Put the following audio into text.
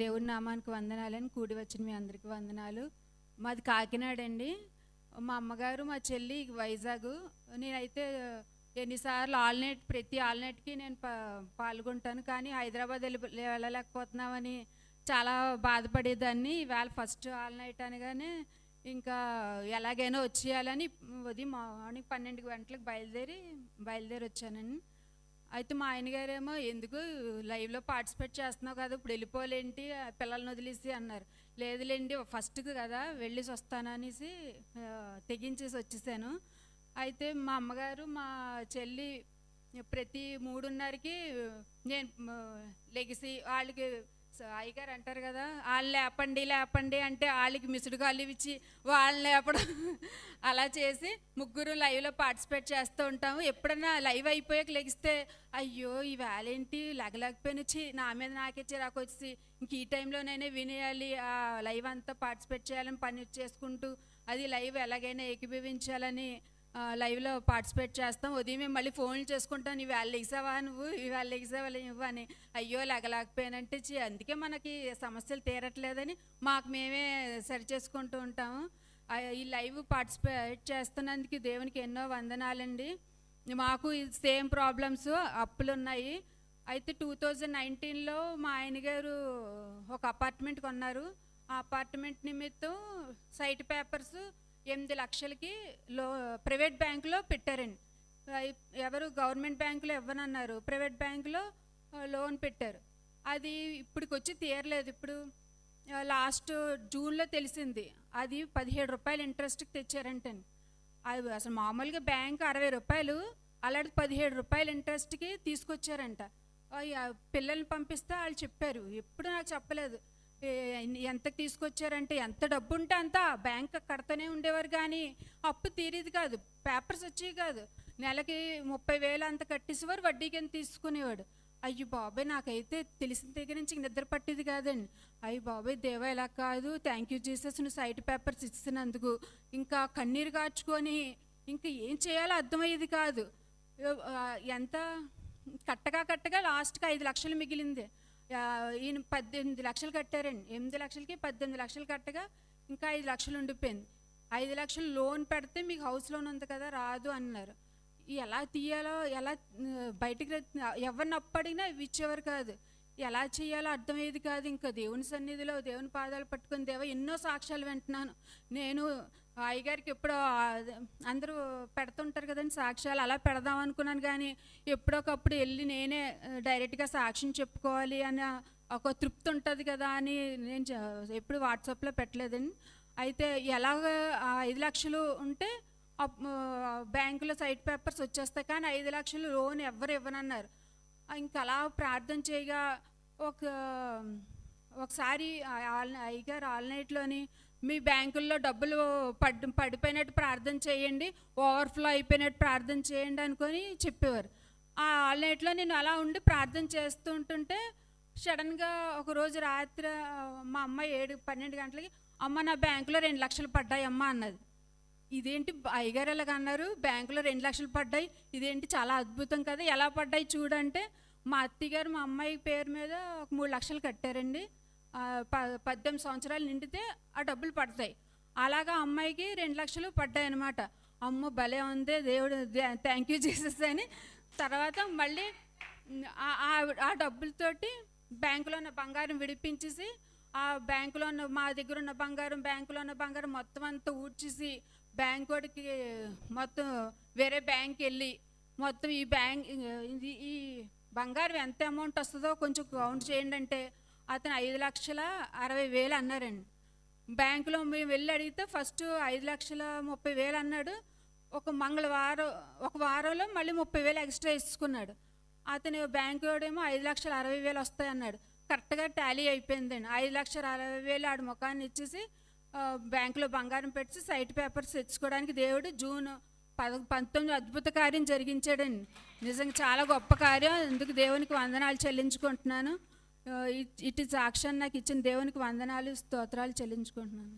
దేవుడి నామానికి వందనాలని కూడి వచ్చిన మీ అందరికీ వందనాలు. మాది కాకినాడ అండి. మా అమ్మగారు మా చెల్లి వైజాగ్. నేనైతే ఎన్నిసార్లు ప్రతి ఆల్నెట్కి నేను పాల్గొంటాను, కానీ హైదరాబాద్ వెళ్ళలేకపోతున్నామని చాలా బాధపడేదాన్ని. ఇవాళ ఫస్ట్ ఆల్నైట్ అనగానే ఇంకా ఎలాగైనా వచ్చేయాలని ఉదయం మార్నింగ్ 12 గంటలకు బయలుదేరి వచ్చానండి. అయితే మా ఆయనగారేమో ఎందుకు లైవ్లో పార్టిసిపేట్ చేస్తున్నావు కదా, ఇప్పుడు వెళ్ళిపోలేంటి పిల్లల్ని వదిలేసి అన్నారు. లేదులేండి ఫస్ట్కి కదా వెళ్ళేసి వస్తాననేసి తెగించేసి వచ్చేసాను. అయితే మా అమ్మగారు మా చెల్లి ప్రతి 3:30కి నేను లెగిసి వాళ్ళకి అయ్యగారు అంటారు కదా, వాళ్ళు లేపండి అంటే వాళ్ళకి మిసుడు కాళ్ళు ఇచ్చి వాళ్ళని లేపడం అలా చేసి ముగ్గురు లైవ్లో పార్టిసిపేట్ చేస్తూ ఉంటాము. ఎప్పుడన్నా లైవ్ అయిపోయాక లెగిస్తే అయ్యో ఈ వేళేంటి లెగలేకపోయినొచ్చి నా మీద నాకే చిరాకు వచ్చి ఇంక ఈ టైంలోనైనా వినేయాలి, ఆ లైవ్ అంతా పార్టిసిపేట్ చేయాలని పని చేసుకుంటూ అది లైవ్ ఎలాగైనా ఏకీభవించాలని లైవ్లో పార్టిసిపేట్ చేస్తాం. ఉదయం మళ్ళీ ఫోన్లు చేసుకుంటాను, ఇవాళ లెగిసావా నువ్వు అని. అయ్యో లెగలేకపోయానంటే అందుకే మనకి సమస్యలు తీరట్లేదని మాకు మేమే సరి చేసుకుంటూ ఉంటాము. ఈ లైవ్ పార్టిసిపేట్ చేస్తున్నందుకు దేవునికి ఎన్నో వందనాలండి. మాకు సేమ్ ప్రాబ్లమ్స్, అప్పులు ఉన్నాయి. అయితే 2019లో మా ఆయన గారు ఒక అపార్ట్మెంట్ కొన్నారు. ఆ అపార్ట్మెంట్ నిమిత్తం సైట్ పేపర్స్ 8 లక్షలకి ప్రైవేట్ బ్యాంకులో పెట్టారండి. ఎవరు గవర్నమెంట్ బ్యాంకులో ఇవ్వనన్నారు, ప్రైవేట్ బ్యాంకులో లోన్ పెట్టారు. అది ఇప్పటికి వచ్చి తీరలేదు. ఇప్పుడు లాస్ట్ జూన్లో తెలిసింది, అది 17 రూపాయలు ఇంట్రెస్ట్కి తెచ్చారంటండి. అది అసలు మామూలుగా బ్యాంక్ 60 రూపాయలు, అలాంటి 17 రూపాయలు ఇంట్రెస్ట్కి తీసుకొచ్చారంట. పిల్లల్ని పంపిస్తే వాళ్ళు చెప్పారు, ఎప్పుడు నాకు చెప్పలేదు ఎంతకు తీసుకొచ్చారంటే. ఎంత డబ్బు ఉంటే అంత బ్యాంక్ కడతానే ఉండేవారు, కానీ అప్పు తీరేది కాదు, పేపర్స్ వచ్చేవి కాదు. నెలకి 30,000 అంత కట్టేసేవారు, వడ్డీకి ఎంత తీసుకునేవాడు. అయ్యో బాబాయ్, నాకైతే తెలిసిన దగ్గర నుంచి నిద్ర పట్టేది కాదండి. అయ్యి బాబాయ్ దేవా ఇలా కాదు, థ్యాంక్ యూ జీసస్, నువ్వు సైట్ పేపర్స్ ఇచ్చినందుకు. ఇంకా కన్నీరు కార్చుకొని ఇంకా ఏం చేయాలో అర్థమయ్యేది కాదు. ఎంత కట్టగా లాస్ట్కి 5 లక్షలు మిగిలింది. ఈయన 18 లక్షలు కట్టారండి. 8 లక్షలకి 18 లక్షలు కట్టగా ఇంకా 5 లక్షలు ఉండిపోయింది. 5 లక్షలు లోన్ పెడితే మీకు హౌస్ లోన్ ఉంది కదా రాదు అన్నారు. ఎలా తీయాలో ఎలా బయటికి ఎవరిని అప్పడిగినా ఇచ్చేవారు కాదు. ఎలా చేయాలో అర్థమయ్యేది కాదు. ఇంకా దేవుని సన్నిధిలో దేవుని పాదాలు పట్టుకుని దేవా ఎన్నో సాక్ష్యాలు వింటున్నాను. నేను అయ్యగారికి ఎప్పుడో అందరూ పెడుతుంటారు కదండి సాక్ష్యాలు, అలా పెడదాం అనుకున్నాను, కానీ ఎప్పుడొకప్పుడు వెళ్ళి నేనే డైరెక్ట్గా సాక్ష్యం చెప్పుకోవాలి అని ఒక తృప్తి ఉంటుంది కదా అని నేను ఎప్పుడు వాట్సాప్లో పెట్టలేదండి. అయితే ఎలాగ 5 లక్షలు ఉంటే బ్యాంకులో సైట్ పేపర్స్ వచ్చేస్తాయి, కానీ 5 లక్షలు లోన్ ఎవరు ఇవ్వనన్నారు. ఇంకా అలా ప్రార్థన చేయగా ఒకసారి అయ్యగారు ఆల్నైట్లోని మీ బ్యాంకుల్లో డబ్బులు పడిపోయినట్టు ప్రార్థన చేయండి, ఓవర్ఫ్లో అయిపోయినట్టు ప్రార్థన చేయండి అనుకొని చెప్పేవారు. ఆ ఆల్నైట్లో నేను అలా ఉండి ప్రార్థన చేస్తూ ఉంటుంటే సడన్గా ఒకరోజు రాత్రి మా అమ్మ 12 గంటలకి అమ్మ నా బ్యాంకులో 2 లక్షలు పడ్డాయి అమ్మ అన్నది. ఇదేంటి అయ్యగారు ఎలాగ అన్నారు, బ్యాంకులో 2 లక్షలు పడ్డాయి, ఇదేంటి చాలా అద్భుతం కదా, ఎలా పడ్డాయి చూడంటే మా అత్తగారు మా అమ్మాయి పేరు మీద ఒక 3 లక్షలు కట్టారండి. 18 సంవత్సరాలు నిండితే ఆ డబ్బులు పడతాయి. అలాగా అమ్మాయికి 2 లక్షలు పడ్డాయి అన్నమాట. అమ్మ భలే ఉంది దేవుడు, థ్యాంక్ యూ జీసస్ అని. తర్వాత మళ్ళీ ఆ డబ్బులతోటి బ్యాంకులో ఉన్న బంగారం విడిపించేసి ఆ బ్యాంకులో ఉన్న మా దగ్గర ఉన్న బ్యాంకులో ఉన్న బంగారం మొత్తం అంతా ఊడ్చేసి బ్యాంక్ వాడికి మొత్తం వేరే బ్యాంక్ వెళ్ళి మొత్తం ఈ బంగారం ఎంత అమౌంట్ వస్తుందో కొంచెం కౌంట్ చేయండి అంటే అతను 5,60,000 అన్నారండి. బ్యాంకులో మేము వెళ్ళి అడిగితే ఫస్ట్ 5,30,000 అన్నాడు. ఒక వారంలో మళ్ళీ 30,000 ఎక్స్ట్రా ఇచ్చుకున్నాడు. అతను బ్యాంకు వాడేమో 5,60,000 వస్తాయి అన్నాడు. కరెక్ట్గా టాలీ అయిపోయిందండి. 5,60,000 ఆడి ముఖాన్ని ఇచ్చేసి బ్యాంకులో బంగారం పెట్టి సైట్ పేపర్స్ తెచ్చుకోవడానికి దేవుడు జూన్ 19 అద్భుత కార్యం జరిగించాడండి. నిజంగా చాలా గొప్ప కార్యం. అందుకు దేవునికి వందనాలు చెల్లించుకుంటున్నాను. ఇటు సాక్ష్యాన్ని నాకు ఇచ్చిన దేవునికి వందనాలు స్తోత్రాలు చెల్లించుకుంటున్నాను.